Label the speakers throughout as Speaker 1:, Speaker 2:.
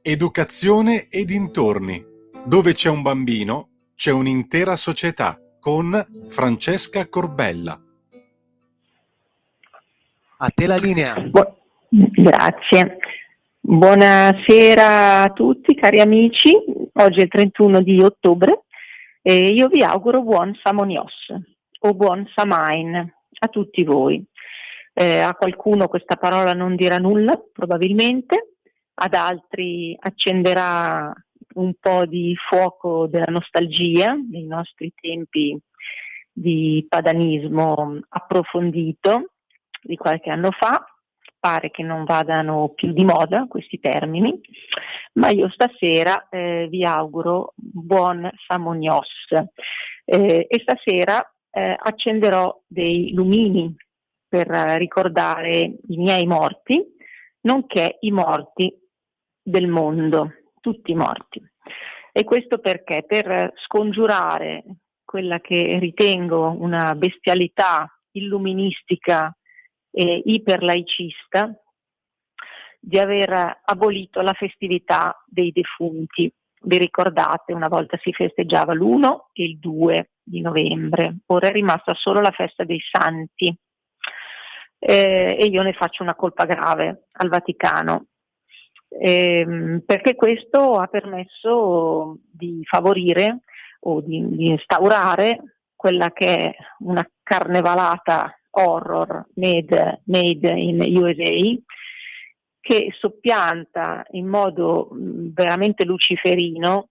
Speaker 1: Educazione e dintorni. Dove c'è un bambino, c'è un'intera società, con Francesca Corbella.
Speaker 2: A te la linea.
Speaker 3: Grazie. Buonasera a tutti cari amici, oggi è il 31 di ottobre e io vi auguro buon Samonios o buon Samain a tutti voi. A qualcuno questa parola non dirà nulla probabilmente, ad altri accenderà un po' di fuoco della nostalgia dei nostri tempi di padanismo approfondito di qualche anno fa. Pare che non vadano più di moda questi termini, ma io stasera vi auguro buon Samonios e stasera accenderò dei lumini per ricordare i miei morti, nonché i morti del mondo, tutti morti. E questo perché? Per scongiurare quella che ritengo una bestialità illuministica e iperlaicista di aver abolito la festività dei defunti. Vi ricordate, una volta si festeggiava l'1 e il 2 di novembre, ora è rimasta solo la festa dei santi e io ne faccio una colpa grave al Vaticano. Perché questo ha permesso di favorire o di instaurare quella che è una carnevalata horror made in USA, che soppianta in modo veramente luciferino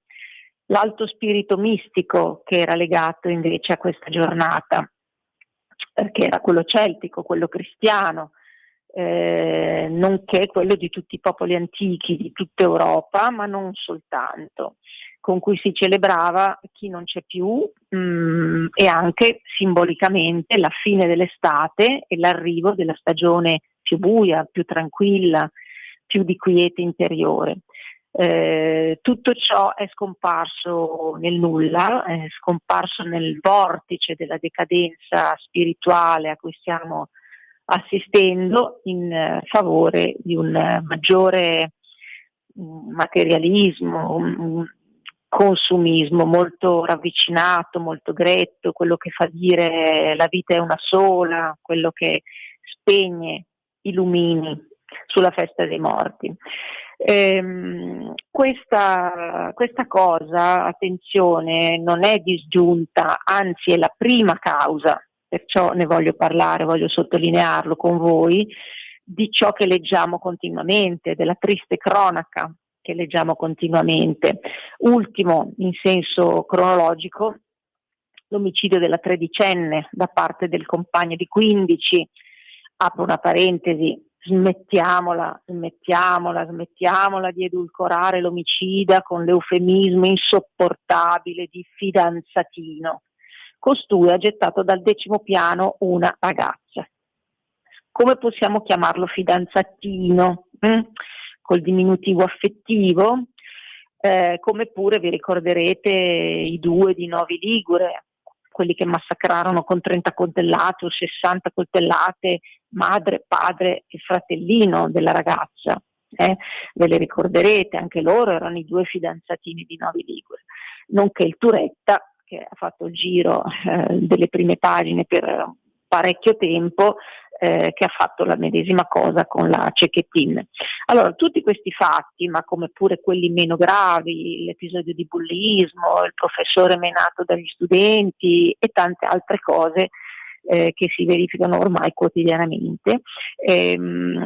Speaker 3: l'alto spirito mistico che era legato invece a questa giornata, che era quello celtico, quello cristiano, nonché quello di tutti i popoli antichi di tutta Europa, ma non soltanto, con cui si celebrava chi non c'è più e anche simbolicamente la fine dell'estate e l'arrivo della stagione più buia, più tranquilla, più di quiete interiore. Tutto ciò è scomparso nel nulla, è scomparso nel vortice della decadenza spirituale a cui stiamo assistendo in favore di un maggiore materialismo, un consumismo molto ravvicinato, molto gretto, quello che fa dire la vita è una sola, quello che spegne i lumini sulla festa dei morti. Questa cosa, attenzione, non è disgiunta, anzi è la prima causa, perciò ne voglio parlare, voglio sottolinearlo con voi, di ciò che leggiamo continuamente, della triste cronaca che leggiamo continuamente. Ultimo, in senso cronologico, l'omicidio della tredicenne da parte del compagno di 15, apro una parentesi, smettiamola di edulcorare l'omicida con l'eufemismo insopportabile di fidanzatino. Costui ha gettato dal 10° piano una ragazza. Come possiamo chiamarlo fidanzatino? Col diminutivo affettivo? Come pure vi ricorderete i 2 di Novi Ligure, quelli che massacrarono con 30 coltellate o 60 coltellate madre, padre e fratellino della ragazza. Ve le ricorderete, anche loro erano i 2 fidanzatini di Novi Ligure, nonché il Turetta, che ha fatto il giro delle prime pagine per parecchio tempo, che ha fatto la medesima cosa con la Cecchettin. Allora, tutti questi fatti, ma come pure quelli meno gravi, l'episodio di bullismo, il professore menato dagli studenti e tante altre cose che si verificano ormai quotidianamente,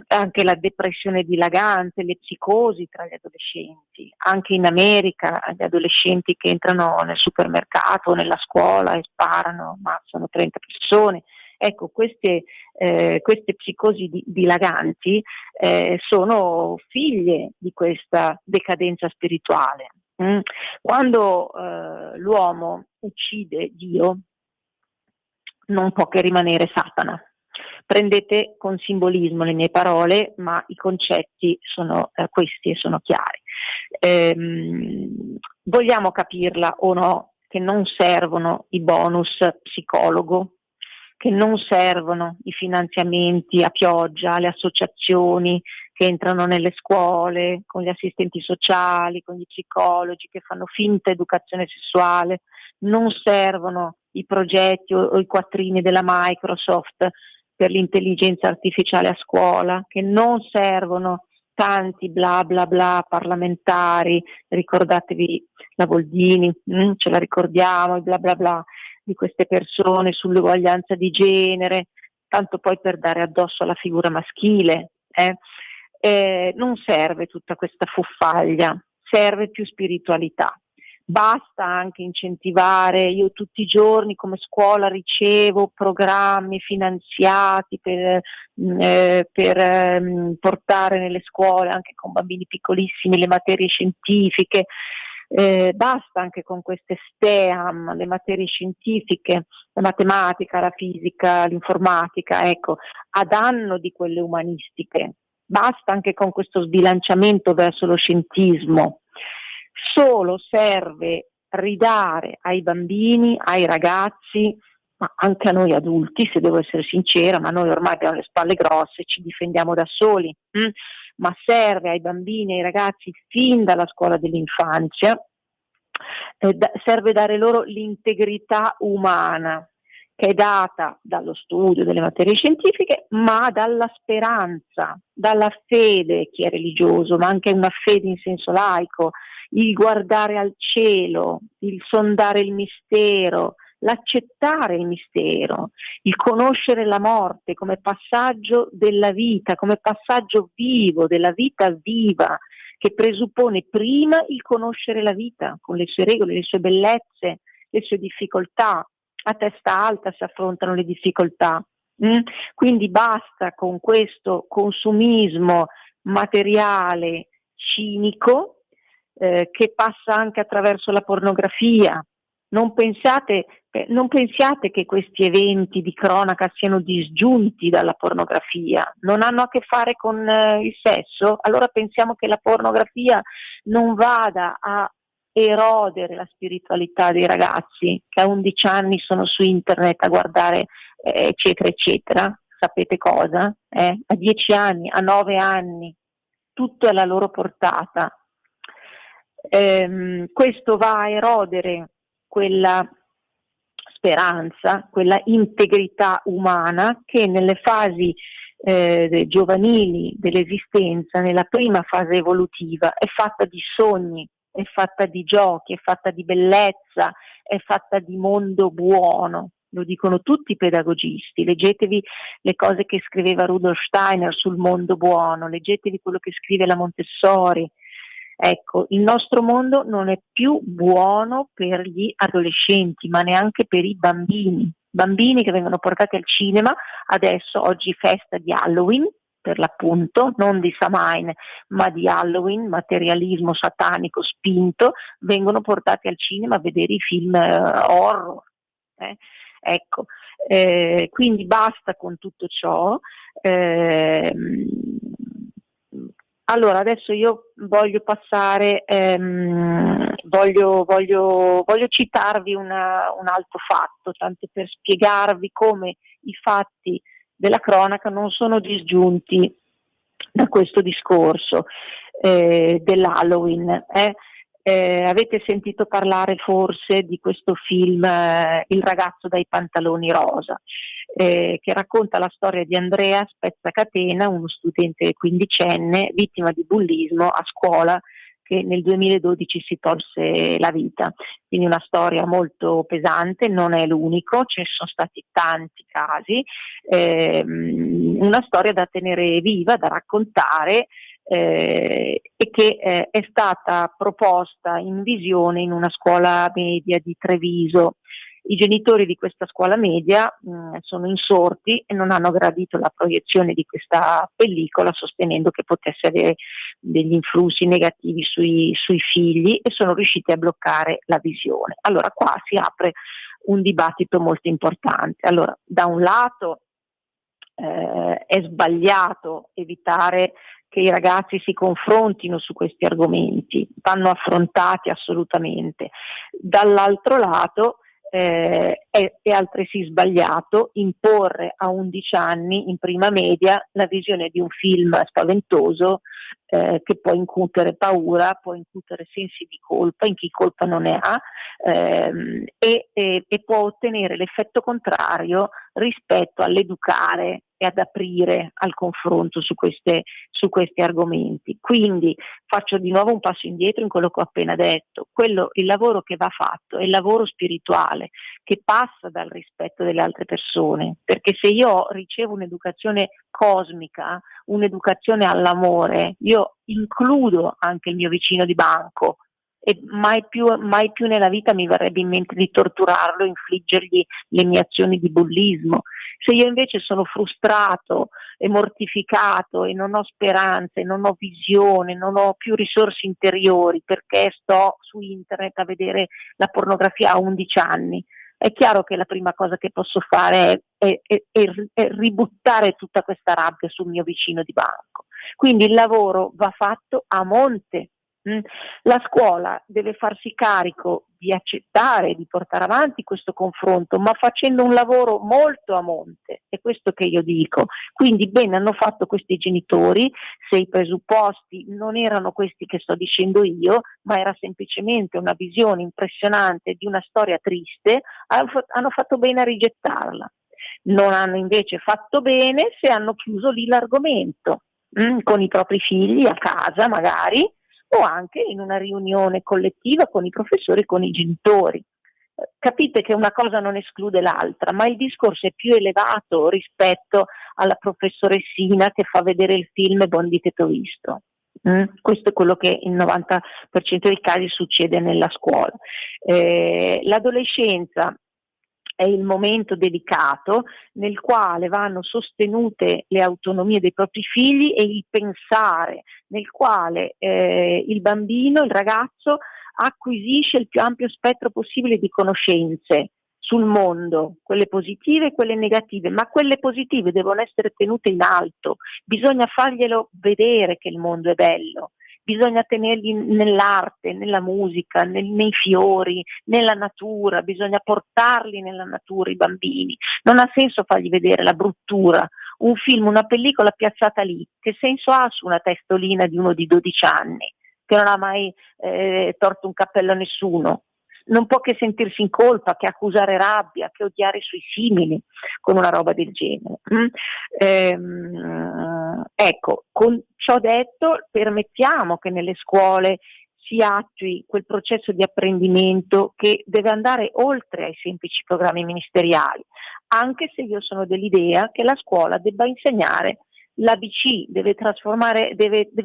Speaker 3: anche la depressione dilagante, le psicosi tra gli adolescenti, anche in America gli adolescenti che entrano nel supermercato o nella scuola e sparano, ammazzano 30 persone. Ecco, queste psicosi dilaganti sono figlie di questa decadenza spirituale. Quando l'uomo uccide Dio, non può che rimanere Satana. Prendete con simbolismo le mie parole, ma i concetti sono questi e sono chiari. Vogliamo capirla o no che non servono i bonus psicologo, che non servono i finanziamenti a pioggia alle associazioni che entrano nelle scuole con gli assistenti sociali, con gli psicologi, che fanno finta educazione sessuale. Non servono i progetti o i quattrini della Microsoft per l'intelligenza artificiale a scuola, che non servono tanti bla bla bla parlamentari, ricordatevi la Boldini, ce la ricordiamo, i bla bla bla di queste persone sull'uguaglianza di genere, tanto poi per dare addosso alla figura maschile. Non serve tutta questa fuffaglia, serve più spiritualità. Basta anche incentivare, io tutti i giorni come scuola ricevo programmi finanziati per portare nelle scuole anche con bambini piccolissimi le materie scientifiche. Basta anche con queste STEAM, le materie scientifiche, la matematica, la fisica, l'informatica, ecco, a danno di quelle umanistiche. Basta anche con questo sbilanciamento verso lo scientismo. Solo serve ridare ai bambini, ai ragazzi, ma anche a noi adulti, se devo essere sincera, ma noi ormai abbiamo le spalle grosse, ci difendiamo da soli, ma serve ai bambini e ai ragazzi fin dalla scuola dell'infanzia, serve dare loro l'integrità umana, che è data dallo studio delle materie scientifiche, ma dalla speranza, dalla fede, chi è religioso, ma anche una fede in senso laico, il guardare al cielo, il sondare il mistero, l'accettare il mistero, il conoscere la morte come passaggio della vita, come passaggio vivo, della vita viva, che presuppone prima il conoscere la vita, con le sue regole, le sue bellezze, le sue difficoltà. A testa alta si affrontano le difficoltà. Quindi basta con questo consumismo materiale cinico che passa anche attraverso la pornografia. Non pensiate che questi eventi di cronaca siano disgiunti dalla pornografia, non hanno a che fare con il sesso, allora pensiamo che la pornografia non vada a erodere la spiritualità dei ragazzi che a 11 anni sono su internet a guardare eccetera eccetera. Sapete cosa? A 10 anni, a 9 anni, tutto è alla loro portata. Questo va a erodere quella speranza, quella integrità umana che nelle fasi giovanili dell'esistenza, nella prima fase evolutiva, è fatta di sogni, è fatta di giochi, è fatta di bellezza, è fatta di mondo buono. Lo dicono tutti i pedagogisti. Leggetevi le cose che scriveva Rudolf Steiner sul mondo buono, leggetevi quello che scrive la Montessori. Ecco, il nostro mondo non è più buono per gli adolescenti, ma neanche per i bambini. Bambini che vengono portati al cinema, adesso oggi festa di Halloween, per l'appunto, non di Samhain, ma di Halloween, materialismo satanico spinto, vengono portati al cinema a vedere i film horror. Ecco, quindi basta con tutto ciò. Allora, adesso io voglio passare, voglio citarvi un altro fatto, tanto per spiegarvi come i fatti della cronaca non sono disgiunti da questo discorso dell'Halloween. Avete sentito parlare forse di questo film Il ragazzo dai pantaloni rosa, che racconta la storia di Andrea Spezzacatena, uno studente quindicenne vittima di bullismo a scuola, che nel 2012 si tolse la vita. Quindi una storia molto pesante, non è l'unico, ce ne sono stati tanti casi, una storia da tenere viva, da raccontare, e che è stata proposta in visione in una scuola media di Treviso. I genitori di questa scuola media sono insorti e non hanno gradito la proiezione di questa pellicola, sostenendo che potesse avere degli influssi negativi sui figli, e sono riusciti a bloccare la visione. Allora qua si apre un dibattito molto importante. Allora, da un lato è sbagliato evitare che i ragazzi si confrontino su questi argomenti, vanno affrontati assolutamente. Dall'altro lato è altresì sbagliato imporre a 11 anni in prima media la visione di un film spaventoso che può incutere paura, può incutere sensi di colpa in chi colpa non ne ha, e può ottenere l'effetto contrario rispetto all'educare e ad aprire al confronto su questi argomenti. Quindi faccio di nuovo un passo indietro in quello che ho appena detto. Il lavoro che va fatto è il lavoro spirituale, che passa dal rispetto delle altre persone, perché se io ricevo un'educazione cosmica, un'educazione all'amore, io includo anche il mio vicino di banco e mai più nella vita mi verrebbe in mente di torturarlo, infliggergli le mie azioni di bullismo. Se io invece sono frustrato e mortificato e non ho speranze, non ho visione, non ho più risorse interiori perché sto su internet a vedere la pornografia a 11 anni, è chiaro che la prima cosa che posso fare è ributtare tutta questa rabbia sul mio vicino di banco. Quindi il lavoro va fatto a monte. La scuola deve farsi carico di accettare, di portare avanti questo confronto, ma facendo un lavoro molto a monte, è questo che io dico. Quindi bene hanno fatto questi genitori, se i presupposti non erano questi che sto dicendo io, ma era semplicemente una visione impressionante di una storia triste, hanno fatto bene a rigettarla. Non hanno invece fatto bene se hanno chiuso lì l'argomento, con i propri figli a casa magari, o anche in una riunione collettiva con i professori e con i genitori. Capite che una cosa non esclude l'altra, ma il discorso è più elevato rispetto alla professoressina che fa vedere il film Bondi che t'ho visto. Questo è quello che il 90% dei casi succede nella scuola. L'adolescenza è il momento delicato nel quale vanno sostenute le autonomie dei propri figli e il pensare, nel quale il bambino, il ragazzo acquisisce il più ampio spettro possibile di conoscenze sul mondo, quelle positive e quelle negative, ma quelle positive devono essere tenute in alto, bisogna farglielo vedere che il mondo è bello. Bisogna tenerli nell'arte, nella musica, nei fiori, nella natura, bisogna portarli nella natura i bambini. Non ha senso fargli vedere la bruttura, un film, una pellicola piazzata lì. Che senso ha su una testolina di uno di 12 anni che non ha mai torto un cappello a nessuno? Non può che sentirsi in colpa, che accusare rabbia, che odiare i suoi simili con una roba del genere. Ecco, con ciò detto, permettiamo che nelle scuole si attui quel processo di apprendimare che deve andare oltre ai semplici programmi ministeriali, anche se io sono dell'idea che la scuola debba insegnare l'ABC, deve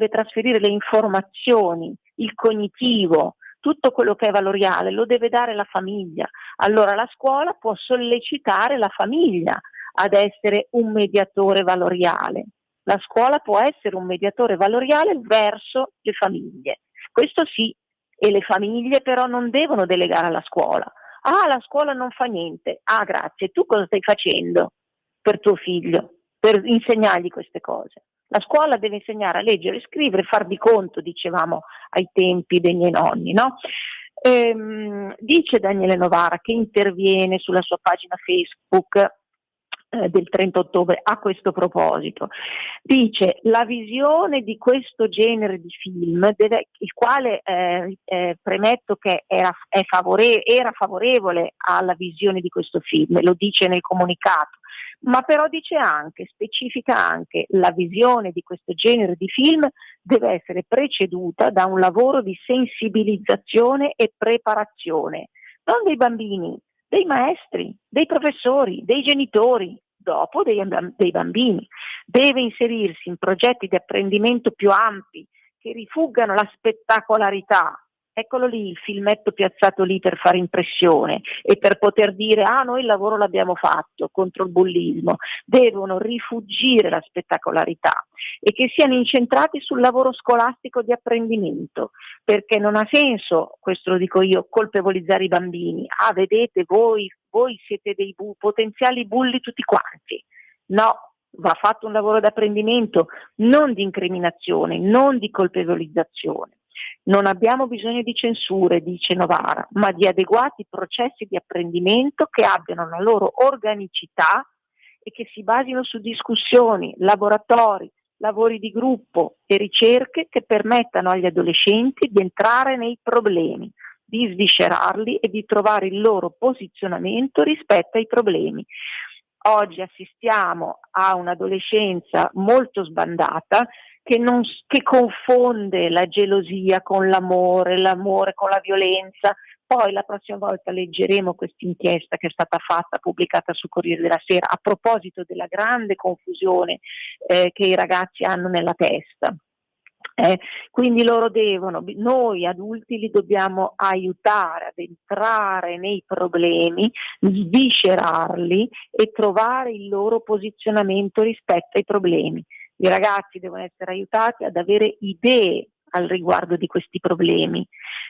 Speaker 3: trasferire le informazioni, il cognitivo, tutto quello che è valoriale lo deve dare la famiglia. Allora la scuola può sollecitare la famiglia ad essere un mediatore valoriale. La scuola può essere un mediatore valoriale verso le famiglie. Questo sì, e le famiglie però non devono delegare alla scuola. Ah, la scuola non fa niente. Ah, grazie. Tu cosa stai facendo per tuo figlio, per insegnargli queste cose? La scuola deve insegnare a leggere e scrivere, far di conto, dicevamo ai tempi dei miei nonni, no? Dice Daniele Novara, che interviene sulla sua pagina Facebook del 30 ottobre a questo proposito, dice: la visione di questo genere di film, il quale premetto che era favorevole alla visione di questo film, lo dice nel comunicato, ma però specifica anche: la visione di questo genere di film deve essere preceduta da un lavoro di sensibilizzazione e preparazione, non dei bambini, dei maestri, dei professori, dei genitori, dopo dei bambini. Deve inserirsi in progetti di apprendimento più ampi che rifuggano la spettacolarità. Eccolo lì il filmetto piazzato lì per fare impressione e per poter dire: ah, noi il lavoro l'abbiamo fatto contro il bullismo. Devono rifuggire la spettacolarità e che siano incentrati sul lavoro scolastico di apprendimento, perché non ha senso, questo lo dico io, colpevolizzare i bambini. Ah, vedete, voi siete dei potenziali bulli tutti quanti. No, va fatto un lavoro di apprendimento, non di incriminazione, non di colpevolizzazione. Non abbiamo bisogno di censure, dice Novara, ma di adeguati processi di apprendimento che abbiano la loro organicità e che si basino su discussioni, laboratori, lavori di gruppo e ricerche che permettano agli adolescenti di entrare nei problemi, di sviscerarli e di trovare il loro posizionamento rispetto ai problemi. Oggi assistiamo a un'adolescenza molto sbandata che confonde la gelosia con l'amore con la violenza. Poi la prossima volta leggeremo questa inchiesta che è stata fatta, pubblicata sul Corriere della Sera, a proposito della grande confusione che i ragazzi hanno nella testa. Quindi noi adulti li dobbiamo aiutare ad entrare nei problemi, sviscerarli e trovare il loro posizionamento rispetto ai problemi. I ragazzi devono essere aiutati ad avere idee al riguardo di questi problemi,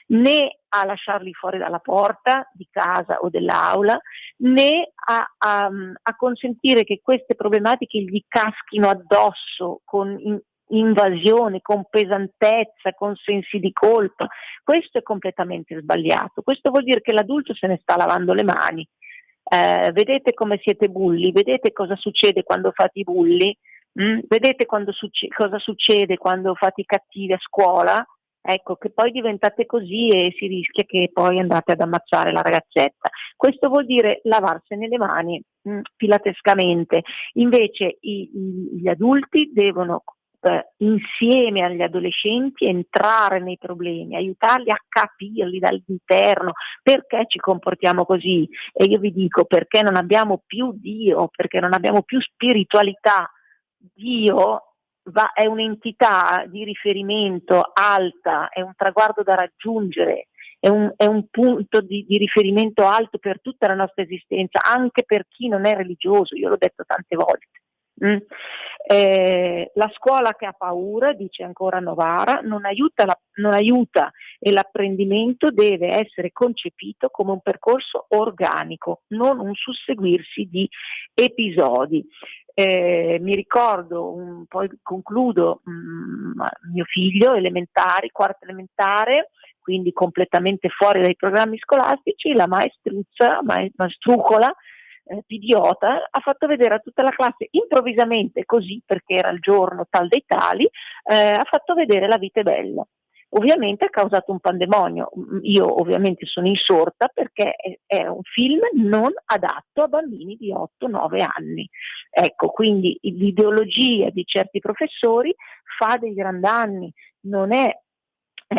Speaker 3: né a lasciarli fuori dalla porta di casa o dell'aula, né a consentire che queste problematiche gli caschino addosso con invasione, con pesantezza, con sensi di colpa. Questo è completamente sbagliato. Questo vuol dire che l'adulto se ne sta lavando le mani. Vedete come siete bulli, vedete cosa succede quando fate i bulli, vedete cosa succede quando fate i cattivi a scuola, ecco che poi diventate così e si rischia che poi andate ad ammazzare la ragazzetta. Questo vuol dire lavarsene le mani pilatescamente. Invece gli adulti devono insieme agli adolescenti entrare nei problemi, aiutarli a capirli dall'interno, perché ci comportiamo così. E io vi dico, perché non abbiamo più Dio, perché non abbiamo più spiritualità. Dio è un'entità di riferimento alta, è un traguardo da raggiungere, è un punto di riferimento alto per tutta la nostra esistenza, anche per chi non è religioso, io l'ho detto tante volte. La scuola che ha paura, dice ancora Novara, non aiuta e l'apprendimento deve essere concepito come un percorso organico, non un susseguirsi di episodi. Mi ricordo, poi concludo, mio figlio quarta elementare, quindi completamente fuori dai programmi scolastici, la maestrucola Pidiota ha fatto vedere a tutta la classe improvvisamente, così perché era il giorno tal dei tali, ha fatto vedere La vita è bella. Ovviamente ha causato un pandemonio. Io ovviamente sono insorta perché è un film non adatto a bambini di 8-9 anni. Ecco, quindi l'ideologia di certi professori fa dei gran danni, non è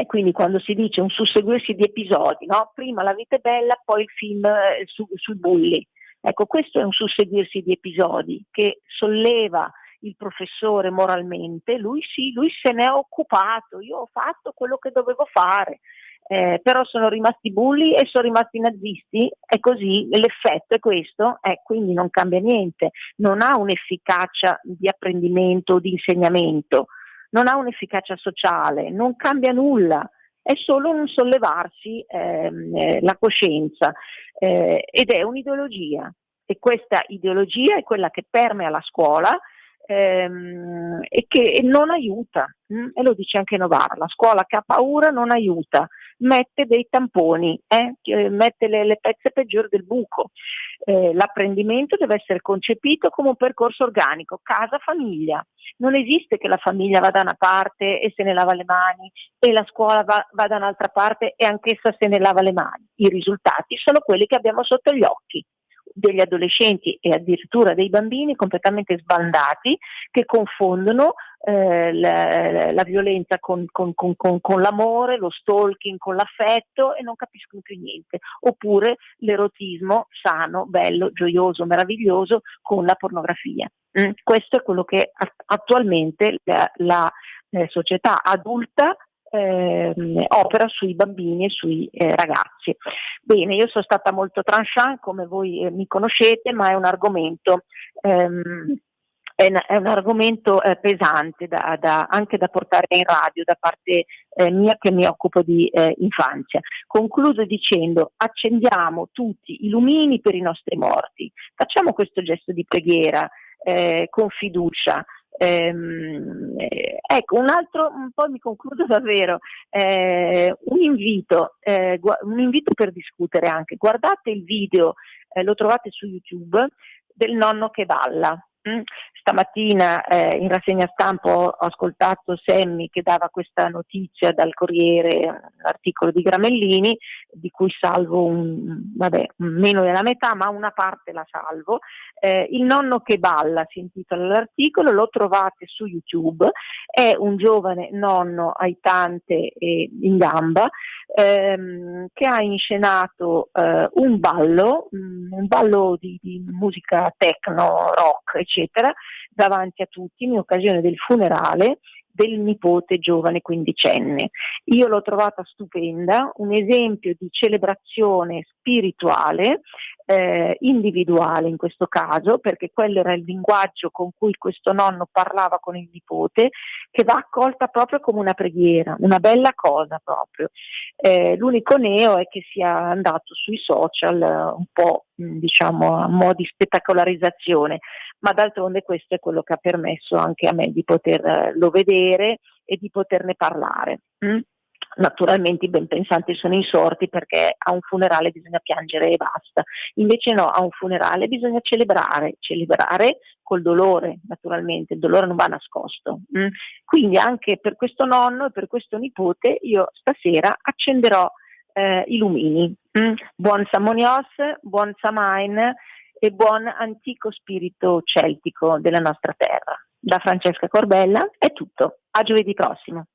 Speaker 3: quindi quando si dice un susseguirsi di episodi, no? Prima La vita è bella, poi il film sui bulli. Ecco, questo è un susseguirsi di episodi che solleva il professore moralmente, lui se ne è occupato, io ho fatto quello che dovevo fare, però sono rimasti bulli e sono rimasti nazisti, è così, l'effetto è questo, quindi non cambia niente, non ha un'efficacia di apprendimento o di insegnamento, non ha un'efficacia sociale, non cambia nulla. È solo un sollevarsi la coscienza ed è un'ideologia, e questa ideologia è quella che permea la scuola e che non aiuta, e lo dice anche Novara, la scuola che ha paura non aiuta, mette dei tamponi, mette le pezze peggiori del buco. L'apprendimento deve essere concepito come un percorso organico, casa-famiglia. Non esiste che la famiglia va da una parte e se ne lava le mani e la scuola va da un'altra parte e anch'essa se ne lava le mani. I risultati sono quelli che abbiamo sotto gli occhi, degli adolescenti e addirittura dei bambini completamente sbandati che confondono la violenza con l'amore, lo stalking con l'affetto e non capiscono più niente, oppure l'erotismo sano, bello, gioioso, meraviglioso con la pornografia. Questo è quello che attualmente la società adulta opera sui bambini e sui ragazzi. Bene, io sono stata molto tranchant, come voi mi conoscete, ma è un argomento pesante anche da portare in radio da parte mia che mi occupo di infanzia. Concludo dicendo: accendiamo tutti i lumini per i nostri morti, facciamo questo gesto di preghiera con fiducia. Ecco, poi mi concludo davvero, un invito per discutere anche. Guardate il video, lo trovate su YouTube, del nonno che balla. Stamattina in rassegna stampa ho ascoltato Semmi che dava questa notizia dal Corriere, un articolo di Gramellini, di cui salvo meno della metà, ma una parte la salvo. Il nonno che balla si intitola l'articolo, lo trovate su YouTube, è un giovane nonno aitante e in gamba, che ha inscenato un ballo di musica techno, rock, eccetera, davanti a tutti in occasione del funerale del nipote giovane quindicenne. Io l'ho trovata stupenda, un esempio di celebrazione spirituale, individuale in questo caso, perché quello era il linguaggio con cui questo nonno parlava con il nipote, che va accolta proprio come una preghiera, una bella cosa proprio. L'unico neo è che sia andato sui social un po' diciamo a mo' di spettacolarizzazione, ma d'altronde questo è quello che ha permesso anche a me di poterlo vedere e di poterne parlare. Naturalmente i ben pensanti sono insorti perché a un funerale bisogna piangere e basta, invece no, a un funerale bisogna celebrare col dolore, naturalmente il dolore non va nascosto. Quindi anche per questo nonno e per questo nipote io stasera accenderò i lumini. Buon Samonios, buon Samain e buon antico spirito celtico della nostra terra. Da Francesca Corbella è tutto, a giovedì prossimo.